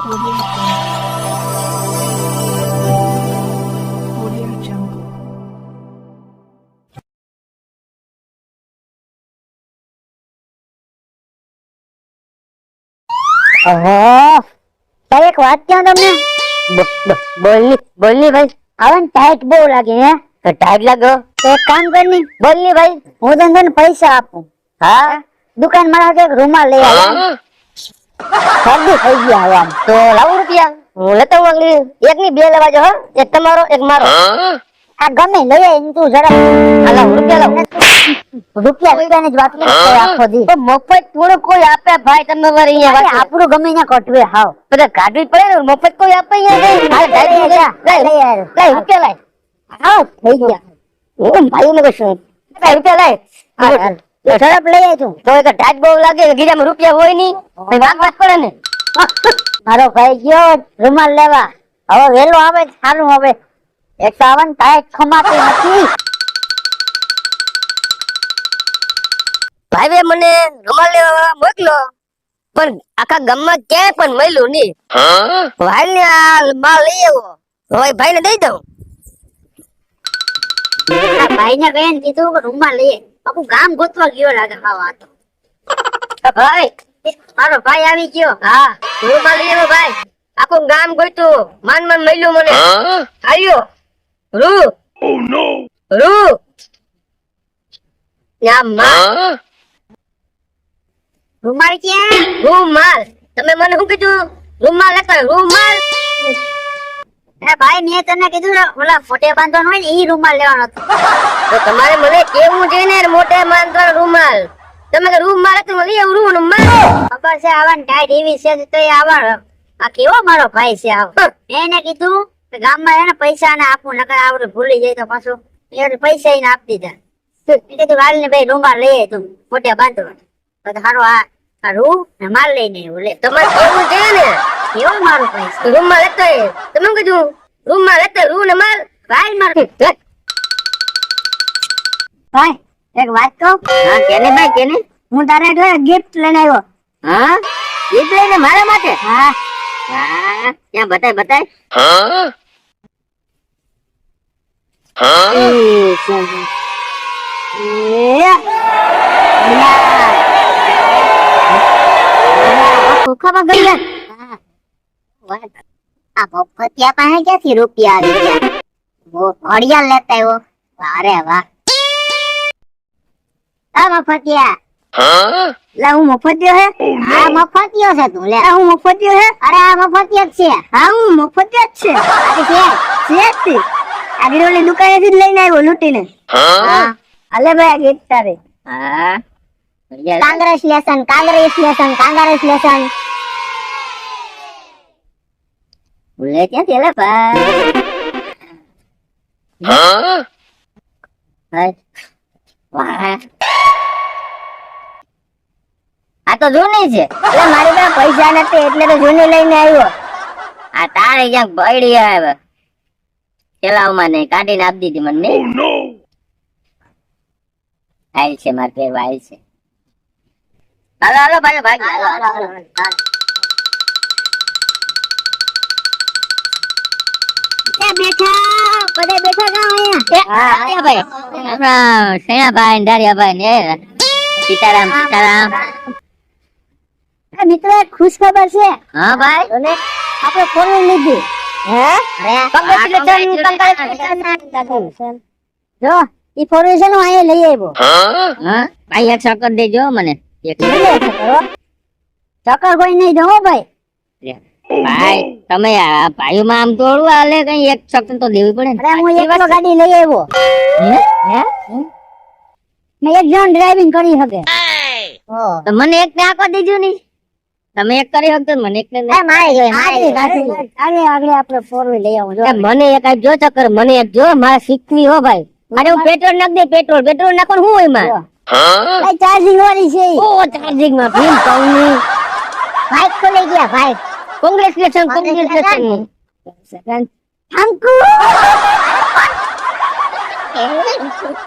Audio Jungle. ઓહો ભાઈ એક વાત કહું તમને બોલની ભાઈ આવન ટાઈટ બહુ લાગે હે તો ટાઈટ લાગો તો એક કામ કરની બોલની ભાઈ હું તને પૈસા આપું હા દુકાન માં એક રૂમાલ લઈ આવ્યા સાદું થઈ ગયા હવે આમ તો લાવું રૂપિયા હું લેતો આવું એક ની બે લેવા જો એક તમારો એક મારો આ ગમે લઈ આય તું જરા હાલા રૂપિયા લાવ રૂપિયાની જ વાત ન કરે આખો દી તો મફત થોડો કોઈ આપે ભાઈ તમે વરી અહીંયા વાત આપણું ગમે ત્યાં કટવે હાવ બધા કાઢવી પડે ને મફત કોઈ આપે અહીંયા લઈ રૂપિયા લાય હાવ થઈ ગયા હું ભાઈ ને કશું રૂપિયા લાય ઝડપ લઈ આય તું તો એક ઢાટ બહુ લાગે ગીરામાં રૂપિયા હોય નહીં વાત વાત પડે ને મારો ભાઈ ગયો રૂમાલ લેવા હવે વેલો આવે સારું હવે 51 ટાઈટ ખમાતી નથી ભાઈ મને રૂમાલ લેવા મોકલો પણ આખા ગામમાં ક્યાંય પણ મળ્યું નહીં ભાઈ ને આ માલ લઈ આવ્યો હવે ભાઈ ને દઈ દઉં ભાઈ ને કહીને કીધું કે રૂમાલ લઈએ આખું ગામ ગોતવા ગયો લાગે ખાવા તો ભાઈ મારો ભાઈ આવી ગયો હા રૂમાલ લઈ આવ્યો ભાઈ આખું ગામ ગોતું માન મળ્યું મને આવ્યો રૂ રૂ યા માં રૂમાલ ક્યાં રૂમાલ તમે મને શું કીધું રૂમાલ લેતા રૂમાલ એ ભાઈ મેં તને કીધું ને ઓલા ફોટે બાંધવાનો હોય ને ઈ રૂમાલ લેવાનો હતો તો તમારે મને કેવું છે ને મોટે માનવાનો રૂમાલ તમે કે રૂમાલ તો લઈ આવું રૂમાલ ખબર છે આવન ટાઈટ એવી છે તો એ આવણ આ કેવો મારો ભાઈ છે આવ એને કીધું કે ગામમાં એને પૈસા ને આપું નકર આવડે ભૂલી જાય તો પાછું એ પૈસા એને આપી દીધા કીધું વાલ ને ભાઈ રૂમાલ લઈ તું ફોટે બાંધવાનો તો હારો આ રૂ ને માલ લઈને આવ્યો લે તમારે કેવું છે ને કેવો મારો ભાઈ છે રૂમાલ લેતો તમે શું કીધું રૂમાલ લેતો રૂ ને માલ ભાઈ મારો ભાઈ એક વાત કહું હા કેને ભાઈ કેને હું તારે ગિફ્ટ લઈને આવ્યો હા એ લઈને મારા માટે હા હા ક્યાં બતાય ખોખામાં ગઈ આ મફતિયા પાસે ક્યાંથી રૂપિયા આવી ગયા વો ઘડિયાળ લેતા આવ્યો અરે વાહ આ મફતિયા લે હું મફતિયો હે આ મફતિયો છે તું લે હું મફતિયો હે અરે આ મફતિયો જ છે હા હું મફતિયો જ છે છે આ ગીરોલી દુકાનેથી જ લઈને આવ્યો લૂટીને હા અલે ભાઈ ગીત તારે હા કાંગ્રેચ્યુલેશન બોલે ક્યાંથી એલા ભાઈ વાહ આ તો જૂની છે એટલે મારી પાસે પૈસા નથી એટલે તો જૂની લઈને આવ્યો આ તારે ક્યાંક પડી આવે ચલાવમાં નહીં કાઢીને આપી દીધી મને આયલ છે મારે પહેરવા આયલ છે હાલો ભાઈ મિત્રો ખુશ ખબર છે હા ભાઈ આપણે ફોન લીધી જો ઈ ફોર્મેશન હું અહીંયા લઈ આવ્યો ભાઈ એક સકર દેજો મને ચક્કર કોઈ નહીં દો ભાઈ ભાઈ તમે ભાઈઓ માં આમ તોડવું હાલે કઈ એક સકર તો દેવી પડે અરે હું એકલો ગાડી લઈ આવ્યો મેં એક જણ ડ્રાઇવિંગ કરી શકે તો મને એક ને આખો દેજો ની તમે એક કરી શકતો મને એક ને આગળ આપણે ફોર વ્હીલ લઈ આવું જો મને એક જો ચક્કર મને એક જો મારે શીખવી હો ભાઈ અરે હું પેટ્રોલ નાખ દે પેટ્રોલ નાખો શું હોય માં ચાર્જિંગ વાળી છે ઓ ચાર્જિંગ માં ભીમ પાઉની બાઇક ખોલી ગયા બાઇક કોંગ્રેચ્યુલેશન અંકુ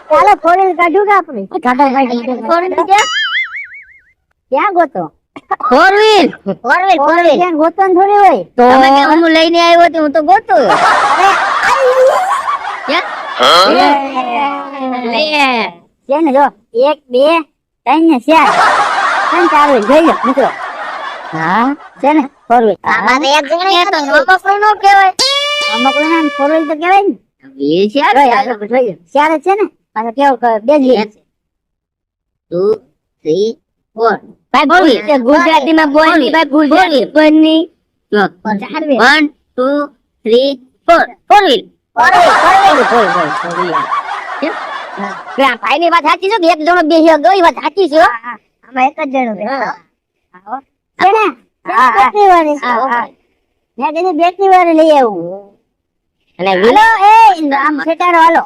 ચાલો ફોર વ્હીલ કાઢું કે આપણે ફોરેન ક્યાં ગોતો ફોર વ્હીલ ક્યાંક ગોતવાનું થોડી હોય તો તમે કે હું લઈને આવ્યો તો હું તો ગોતું છે ને જો 1 2 3 ને 4 ત્રણ ચાર હોય જોઈ લો મિત્રો હા છે ને ફોર વ્હીલ અમારે એક જણે તો નોકો નો કહેવાય અમુક નામ ફોર વ્હીલ તો કહેવાય ને વ્હીલ છે જોઈ લો જોઈ લો ચાર જ છે ને પાછો કેવો બે જ વ્હીલ 2 3 4 ભાઈ બોલી તે ગુજરાતીમાં બોલી ભાઈ ગુજરાતી બની જો ચાર વ્હીલ 1 2 3 4 ફોર વ્હીલ ભાઈ ની વાત સાચી છે કે એક જણો બેસી ગયો એ વાત સાચી છે આમાં એક જ જણો છે આવો છે ને બેટરી વાળી મેં કીધું બેટરી વાળી લઈ આવું અને હાલો એ આમ સેટાડો હાલો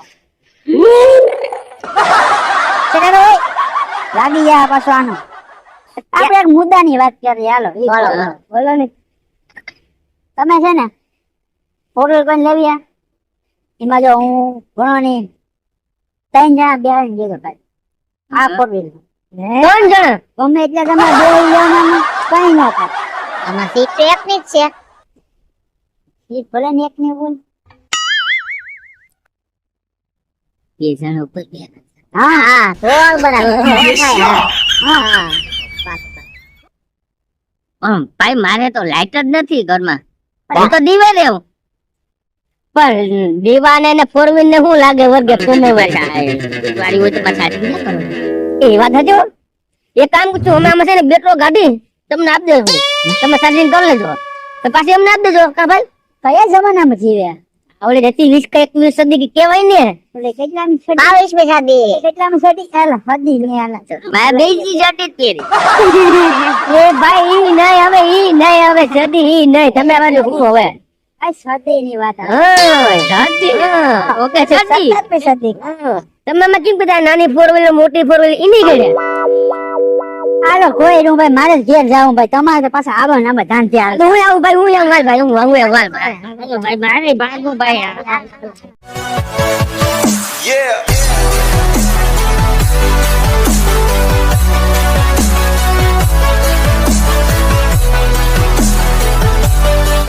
સેટાડો ઓય લાગી જા પાછો આનો આપણે એક મુદ્દાની વાત કરીએ હાલો ઈ બોલો. બોલો ને તમે છે ને ફોર વ્હીલ કોઈને લેવી આ? એમાં જો હું ઘણો ની 3 જણા બેહાડીને ગયો ભાઈ આ ફોર વ્હીલ 3 જણ ગમે એટલે તમે બે જણામાં કઈ ના થાય આમાં સીટ તો એક ની જ છે ઈ ભલે ને એક ને બોલ બે જણ ઉપર બે હા હા તો બરાબર હા ભાઈ મારે તો લાઈટ જ નથી ઘરમાં હું તો દીવે દેવું પણ દીવાને ને ફોર વ્હીલ ને શું લાગે વર્ગે તમે વાળી હોય તો પાછા એ વાત હતી હો. એક કામ છું અમે આમાં છે ને બેટરો ગાડી તમને આપી દેજો તમે ચાર્જિંગ કરી લેજો તો પાછી અમને આપી દેજો કા ભાઈ કયા જમાનામાં જીવ્યા આવડે રહેતી 20 કે 21 સદી કે કહેવાય ને એટલે કેટલામી સદી 22 મી સદી કેટલામી સદી હાલ હદી ને હાલ મારે બેજી જટી તેરી એ ભાઈ ઈ નહીં હવે ઈ નહીં હવે સદી ઈ નહીં તમે અમારે શું હવે આ સદી ની વાત ઓકે સદી 17મી સદી તમે માં કેમ કીધા નાની ફોર વ્હીલર મોટી ફોર વ્હીલર ઈની ગડે હાલો કોઈ નું ભાઈ મારે જ ઘેર જાવું ભાઈ તમારે તો પાછા આવો ને આમાં ધ્યાન ત્યાં હું આવું ભાઈ હું આવું ભાઈ હું આવું ભાઈ મારે ભાગું ભાઈ Yeah.